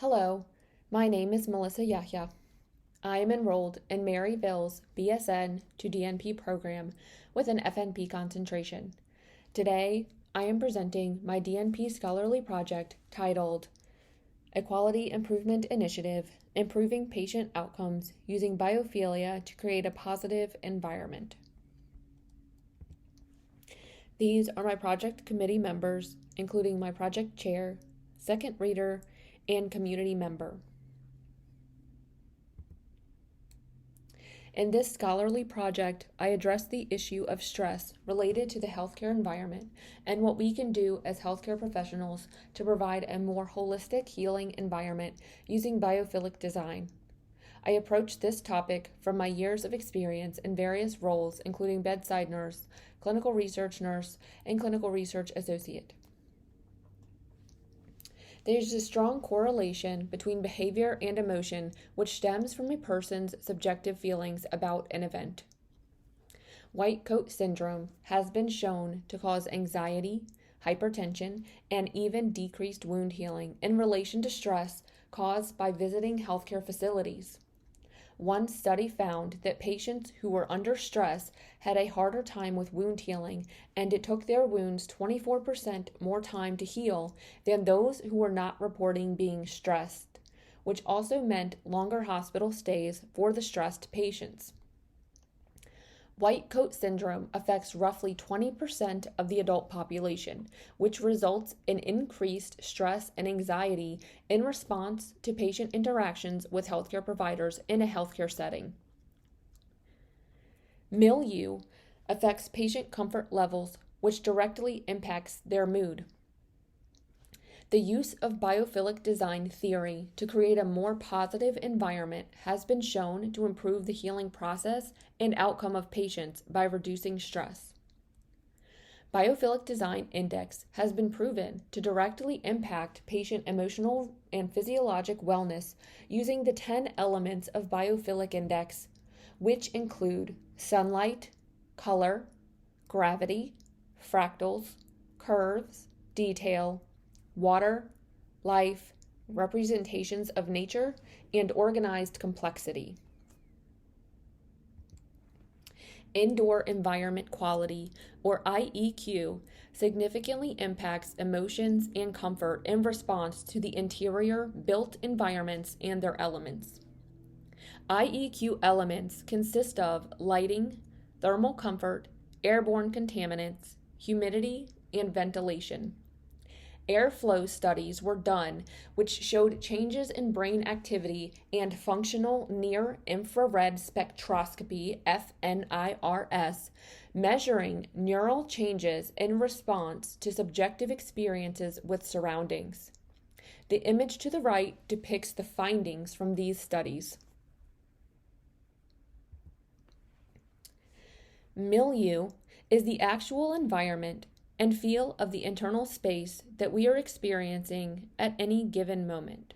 Hello, my name is Melissa Yahya. I am enrolled in Maryville's BSN to DNP program with an FNP concentration. Today, I am presenting my DNP scholarly project titled Equality Improvement Initiative, Improving Patient Outcomes Using Biophilia to Create a Positive Environment. These are my project committee members, including my project chair, second reader, and community member. In this scholarly project, I address the issue of stress related to the healthcare environment and what we can do as healthcare professionals to provide a more holistic healing environment using biophilic design. I approach this topic from my years of experience in various roles, including bedside nurse, clinical research nurse, and clinical research associate. There is a strong correlation between behavior and emotion, which stems from a person's subjective feelings about an event. White coat syndrome has been shown to cause anxiety, hypertension, and even decreased wound healing in relation to stress caused by visiting healthcare facilities. One study found that patients who were under stress had a harder time with wound healing, and it took their wounds 24% more time to heal than those who were not reporting being stressed, which also meant longer hospital stays for the stressed patients. White coat syndrome affects roughly 20% of the adult population, which results in increased stress and anxiety in response to patient interactions with healthcare providers in a healthcare setting. Milieu affects patient comfort levels, which directly impacts their mood. The use of biophilic design theory to create a more positive environment has been shown to improve the healing process and outcome of patients by reducing stress. Biophilic Design Index has been proven to directly impact patient emotional and physiologic wellness using the 10 elements of Biophilic Index, which include sunlight, color, gravity, fractals, curves, detail, water, life, representations of nature, and organized complexity. Indoor environment quality, or IEQ, significantly impacts emotions and comfort in response to the interior built environments and their elements. IEQ elements consist of lighting, thermal comfort, airborne contaminants, humidity, and ventilation. Airflow studies were done which showed changes in brain activity and functional near-infrared spectroscopy, FNIRS, measuring neural changes in response to subjective experiences with surroundings. The image to the right depicts the findings from these studies. Milieu is the actual environment and feel of the internal space that we are experiencing at any given moment.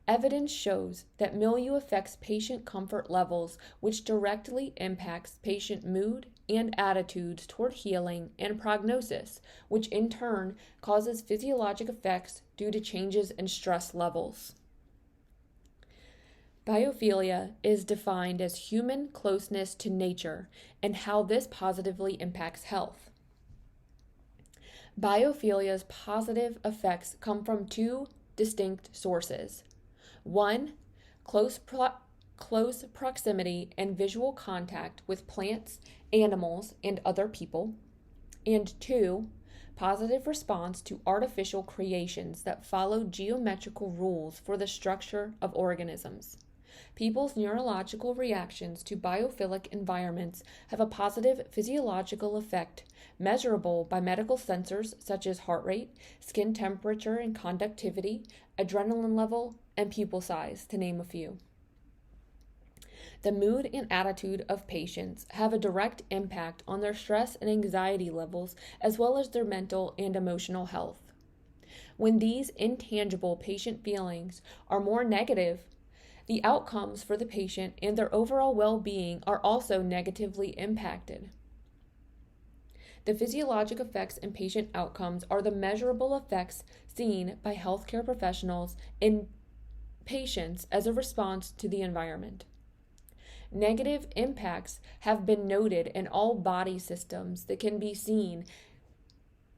Evidence shows that milieu affects patient comfort levels, which directly impacts patient mood and attitudes toward healing and prognosis, which in turn causes physiologic effects due to changes in stress levels. Biophilia is defined as human closeness to nature and how this positively impacts health. Biophilia's positive effects come from two distinct sources. One, close proximity and visual contact with plants, animals, and other people. And two, positive response to artificial creations that follow geometrical rules for the structure of organisms. People's neurological reactions to biophilic environments have a positive physiological effect, measurable by medical sensors such as heart rate, skin temperature and conductivity, adrenaline level, and pupil size, to name a few. The mood and attitude of patients have a direct impact on their stress and anxiety levels, as well as their mental and emotional health. When these intangible patient feelings are more negative, the outcomes for the patient and their overall well-being are also negatively impacted. The physiologic effects and patient outcomes are the measurable effects seen by healthcare professionals in patients as a response to the environment. Negative impacts have been noted in all body systems that can be seen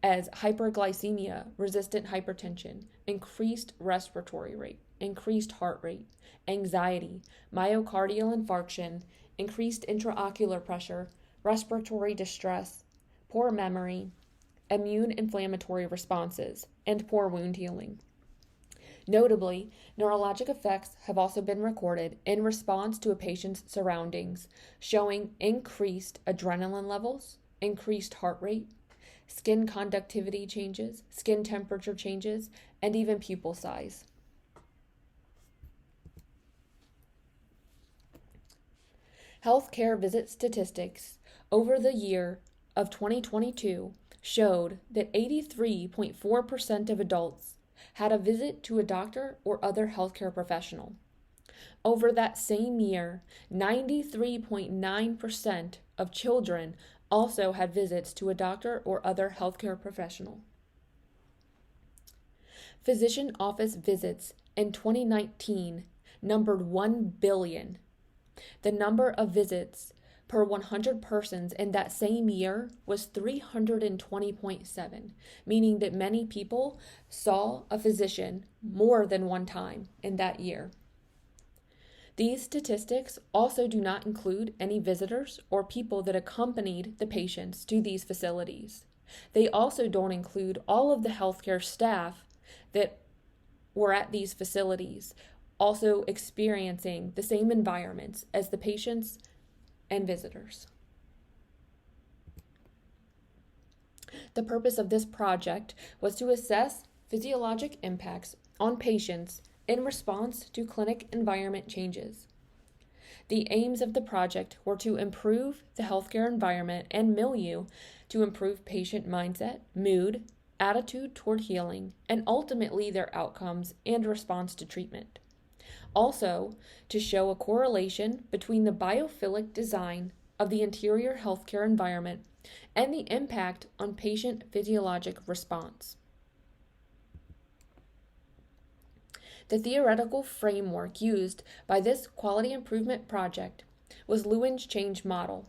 as hyperglycemia, resistant hypertension, increased respiratory rate, increased heart rate, anxiety, myocardial infarction, increased intraocular pressure, respiratory distress, poor memory, immune inflammatory responses, and poor wound healing. Notably, neurologic effects have also been recorded in response to a patient's surroundings, showing increased adrenaline levels, increased heart rate, skin conductivity changes, skin temperature changes, and even pupil size. Healthcare visit statistics over the year of 2022 showed that 83.4% of adults had a visit to a doctor or other healthcare professional. Over that same year, 93.9% of children also had visits to a doctor or other healthcare professional. Physician office visits in 2019 numbered 1 billion. The number of visits per 100 persons in that same year was 320.7, meaning that many people saw a physician more than one time in that year. These statistics also do not include any visitors or people that accompanied the patients to these facilities. They also don't include all of the healthcare staff that were at these facilities, also experiencing the same environments as the patients and visitors. The purpose of this project was to assess physiologic impacts on patients in response to clinic environment changes. The aims of the project were to improve the healthcare environment and milieu to improve patient mindset, mood, attitude toward healing, and ultimately their outcomes and response to treatment. Also, to show a correlation between the biophilic design of the interior healthcare environment and the impact on patient physiologic response. The theoretical framework used by this quality improvement project was Lewin's change model,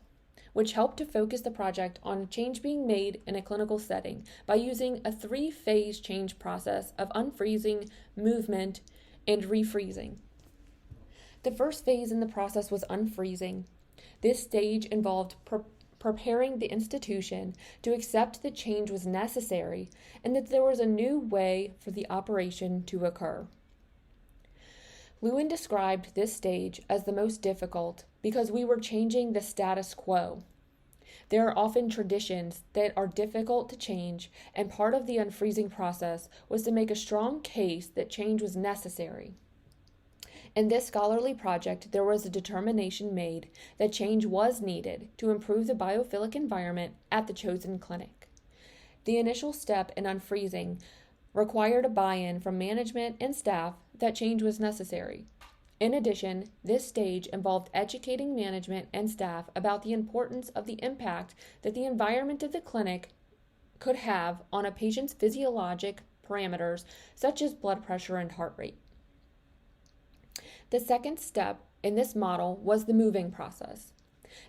which helped to focus the project on change being made in a clinical setting by using a 3-phase change process of unfreezing, movement, and refreezing. The first phase in the process was unfreezing. This stage involved preparing the institution to accept that change was necessary and that there was a new way for the operation to occur. Lewin described this stage as the most difficult because we were changing the status quo. There are often traditions that are difficult to change, and part of the unfreezing process was to make a strong case that change was necessary. In this scholarly project, there was a determination made that change was needed to improve the biophilic environment at the chosen clinic. The initial step in unfreezing required a buy-in from management and staff that change was necessary. In addition, this stage involved educating management and staff about the importance of the impact that the environment of the clinic could have on a patient's physiologic parameters such as blood pressure and heart rate. The second step in this model was the moving process.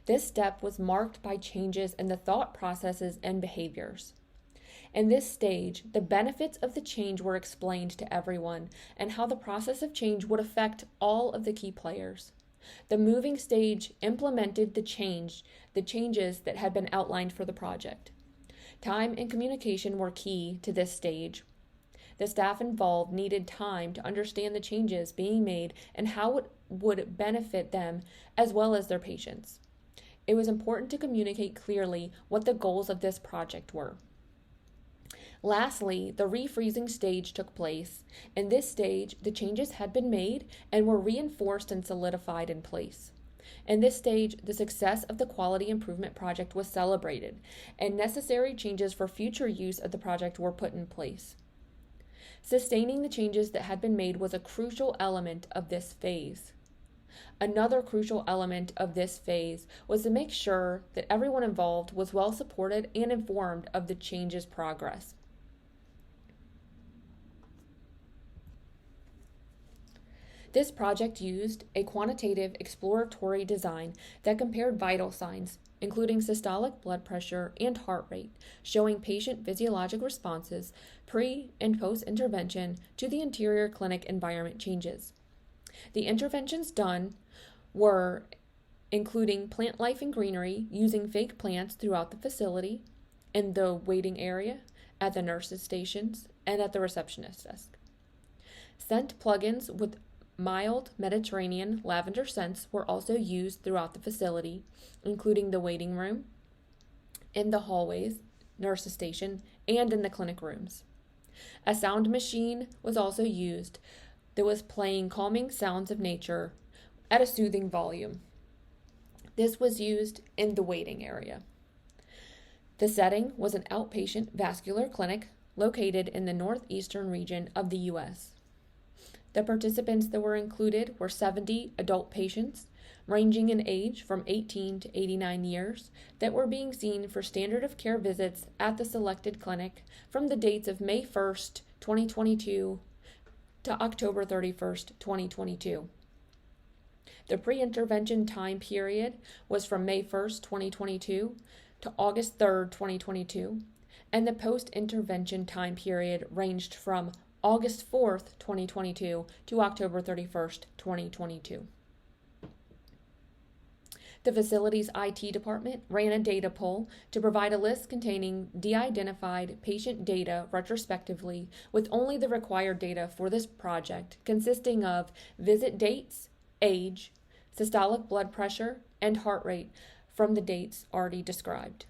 This step was marked by changes in the thought processes and behaviors. In this stage, the benefits of the change were explained to everyone and how the process of change would affect all of the key players. The moving stage implemented the changes that had been outlined for the project. Time and communication were key to this stage. The staff involved needed time to understand the changes being made and how it would benefit them as well as their patients. It was important to communicate clearly what the goals of this project were. Lastly, the refreezing stage took place. In this stage, the changes had been made and were reinforced and solidified in place. In this stage, the success of the quality improvement project was celebrated, and necessary changes for future use of the project were put in place. Sustaining the changes that had been made was a crucial element of this phase. Another crucial element of this phase was to make sure that everyone involved was well supported and informed of the change's progress. This project used a quantitative exploratory design that compared vital signs, including systolic blood pressure and heart rate, showing patient physiologic responses pre and post intervention to the interior clinic environment changes. The interventions done were including plant life and greenery, using fake plants throughout the facility, in the waiting area, at the nurses' stations, and at the receptionist desk. Scent plugins with mild Mediterranean lavender scents were also used throughout the facility, including the waiting room, in the hallways, nurses' station, and in the clinic rooms. A sound machine was also used that was playing calming sounds of nature at a soothing volume. This was used in the waiting area. The setting was an outpatient vascular clinic located in the northeastern region of the U.S. The participants that were included were 70 adult patients, ranging in age from 18 to 89 years, that were being seen for standard of care visits at the selected clinic from the dates of May 1st, 2022 to October 31st, 2022. The pre-intervention time period was from May 1st, 2022 to August 3rd, 2022, and the post-intervention time period ranged from August 4th, 2022 to October 31st, 2022. The facility's IT department ran a data poll to provide a list containing de-identified patient data retrospectively with only the required data for this project, consisting of visit dates, age, systolic blood pressure, and heart rate from the dates already described.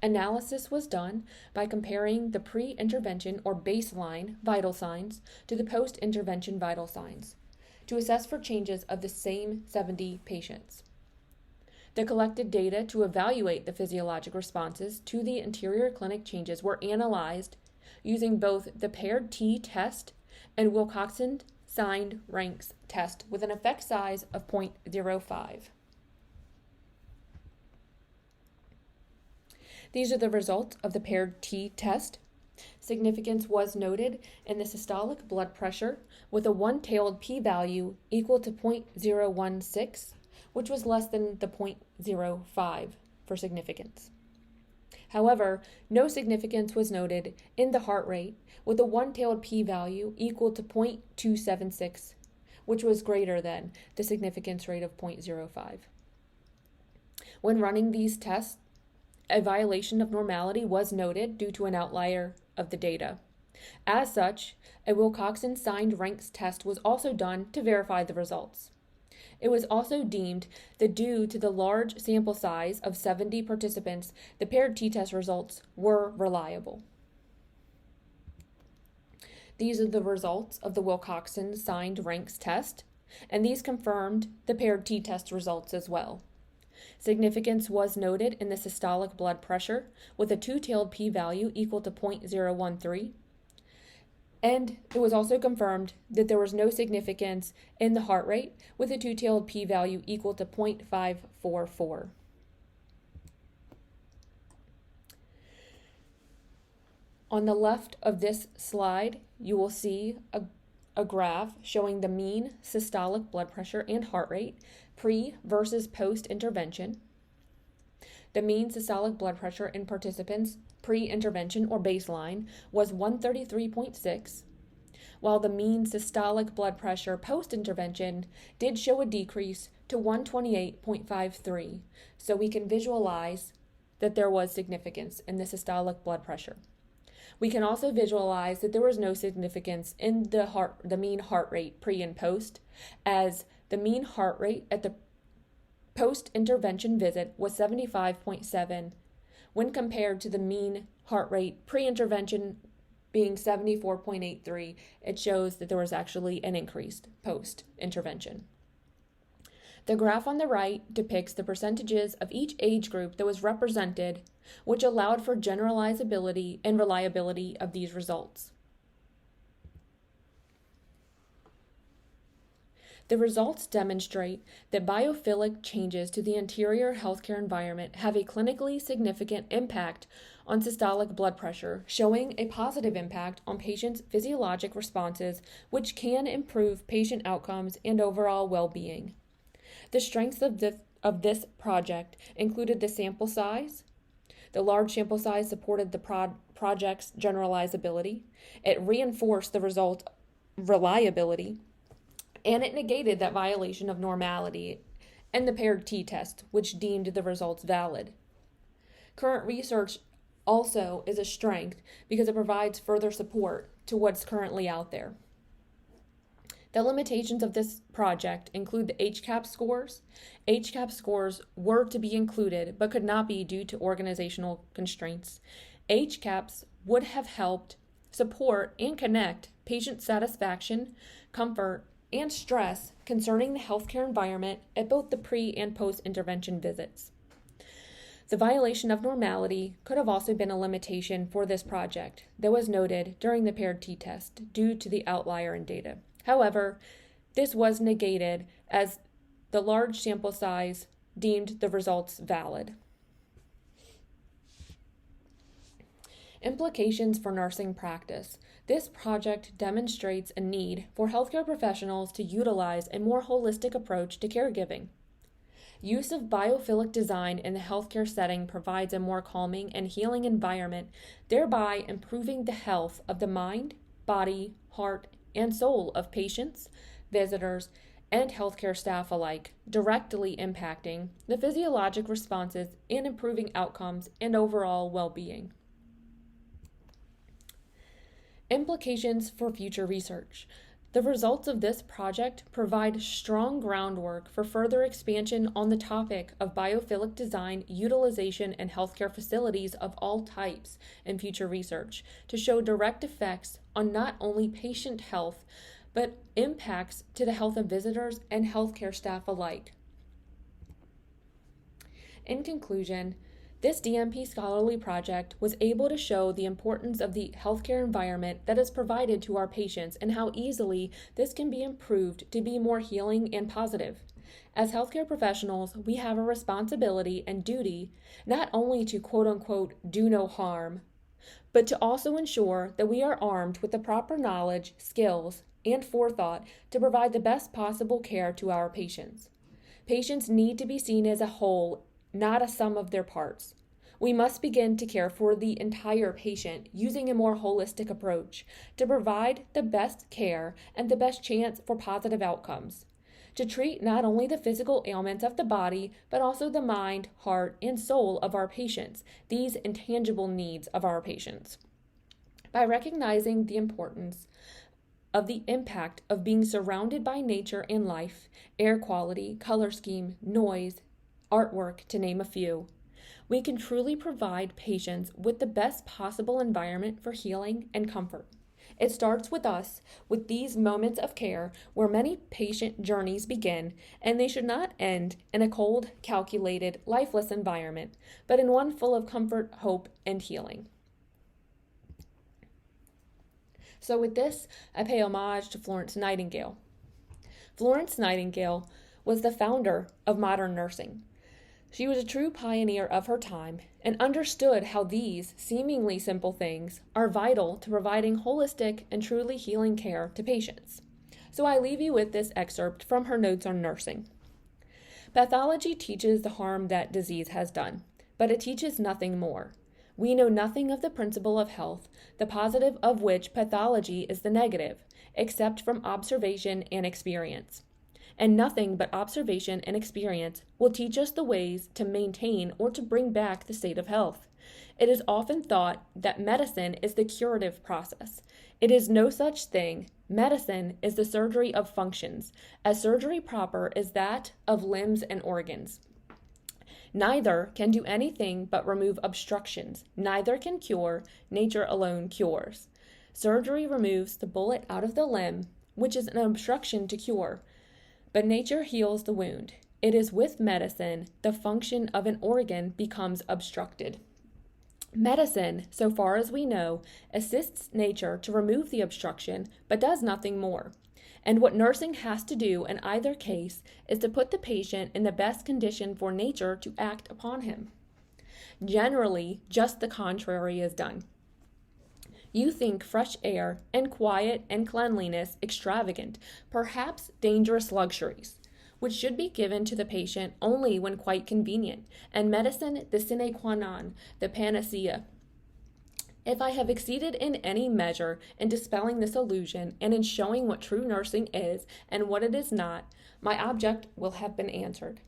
Analysis was done by comparing the pre-intervention or baseline vital signs to the post-intervention vital signs to assess for changes of the same 70 patients. The collected data to evaluate the physiologic responses to the interior clinic changes were analyzed using both the paired T test and Wilcoxon signed ranks test with an effect size of 0.05. These are the results of the paired T test. Significance was noted in the systolic blood pressure with a one-tailed p-value equal to 0.016, which was less than the 0.05 for significance. However, no significance was noted in the heart rate with a one-tailed p-value equal to 0.276, which was greater than the significance rate of 0.05. When running these tests, a violation of normality was noted due to an outlier of the data. As such, a Wilcoxon signed ranks test was also done to verify the results. It was also deemed that due to the large sample size of 70 participants, the paired t-test results were reliable. These are the results of the Wilcoxon signed ranks test, and these confirmed the paired t-test results as well. Significance was noted in the systolic blood pressure with a two-tailed p-value equal to 0.013, and it was also confirmed that there was no significance in the heart rate with a two-tailed p-value equal to 0.544. On the left of this slide, you will see a graph showing the mean systolic blood pressure and heart rate pre versus post-intervention. The mean systolic blood pressure in participants pre-intervention or baseline was 133.6, while the mean systolic blood pressure post-intervention did show a decrease to 128.53, so we can visualize that there was significance in the systolic blood pressure. We can also visualize that there was no significance in the mean heart rate pre and post, as the mean heart rate at the post-intervention visit was 75.7 when compared to the mean heart rate pre-intervention being 74.83. It shows that there was actually an increase post-intervention. The graph on the right depicts the percentages of each age group that was represented, which allowed for generalizability and reliability of these results. The results demonstrate that biophilic changes to the interior healthcare environment have a clinically significant impact on systolic blood pressure, showing a positive impact on patients' physiologic responses, which can improve patient outcomes and overall well-being. The strengths of this project included the sample size. The large sample size supported the project's generalizability. It reinforced the result reliability, and it negated that violation of normality and the paired t-test, which deemed the results valid. Current research also is a strength because it provides further support to what's currently out there. The limitations of this project include the HCAHPS scores. HCAHPS scores were to be included but could not be due to organizational constraints. HCAHPS would have helped support and connect patient satisfaction, comfort, and stress concerning the healthcare environment at both the pre- and post-intervention visits. The violation of normality could have also been a limitation for this project that was noted during the paired t-test due to the outlier in data. However, this was negated as the large sample size deemed the results valid. Implications for nursing practice. This project demonstrates a need for healthcare professionals to utilize a more holistic approach to caregiving. Use of biophilic design in the healthcare setting provides a more calming and healing environment, thereby improving the health of the mind, body, heart, and soul of patients, visitors, and healthcare staff alike, directly impacting the physiologic responses and improving outcomes and overall well-being. Implications for future research. The results of this project provide strong groundwork for further expansion on the topic of biophilic design, utilization, and healthcare facilities of all types in future research to show direct effects on not only patient health, but impacts to the health of visitors and healthcare staff alike. In conclusion, this DMP scholarly project was able to show the importance of the healthcare environment that is provided to our patients and how easily this can be improved to be more healing and positive. As healthcare professionals, we have a responsibility and duty not only to quote-unquote do no harm, but to also ensure that we are armed with the proper knowledge, skills, and forethought to provide the best possible care to our patients. Patients need to be seen as a whole, not a sum of their parts. We must begin to care for the entire patient using a more holistic approach to provide the best care and the best chance for positive outcomes. To treat not only the physical ailments of the body, but also the mind, heart, and soul of our patients, these intangible needs of our patients. By recognizing the importance of the impact of being surrounded by nature and life, air quality, color scheme, noise, artwork, to name a few, we can truly provide patients with the best possible environment for healing and comfort. It starts with us, with these moments of care where many patient journeys begin, and they should not end in a cold, calculated, lifeless environment, but in one full of comfort, hope, and healing. So with this, I pay homage to Florence Nightingale. Florence Nightingale was the founder of modern nursing. She was a true pioneer of her time and understood how these seemingly simple things are vital to providing holistic and truly healing care to patients. So I leave you with this excerpt from her notes on nursing. Pathology teaches the harm that disease has done, but it teaches nothing more. We know nothing of the principle of health, the positive of which pathology is the negative, except from observation and experience. And nothing but observation and experience will teach us the ways to maintain or to bring back the state of health. It is often thought that medicine is the curative process. It is no such thing. Medicine is the surgery of functions, as surgery proper is that of limbs and organs. Neither can do anything but remove obstructions. Neither can cure. Nature alone cures. Surgery removes the bullet out of the limb, which is an obstruction to cure. But nature heals the wound. It is with medicine the function of an organ becomes obstructed. Medicine, so far as we know, assists nature to remove the obstruction, but does nothing more. And what nursing has to do in either case is to put the patient in the best condition for nature to act upon him. Generally, just the contrary is done. You think fresh air and quiet and cleanliness extravagant, perhaps dangerous luxuries, which should be given to the patient only when quite convenient, and medicine the sine qua non, the panacea. If I have exceeded in any measure in dispelling this illusion and in showing what true nursing is and what it is not, my object will have been answered.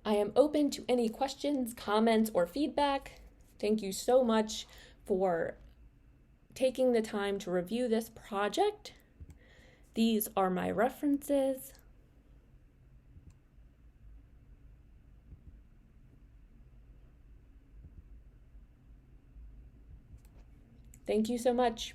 I am open to any questions, comments, or feedback. Thank you so much for taking the time to review this project. These are my references. Thank you so much.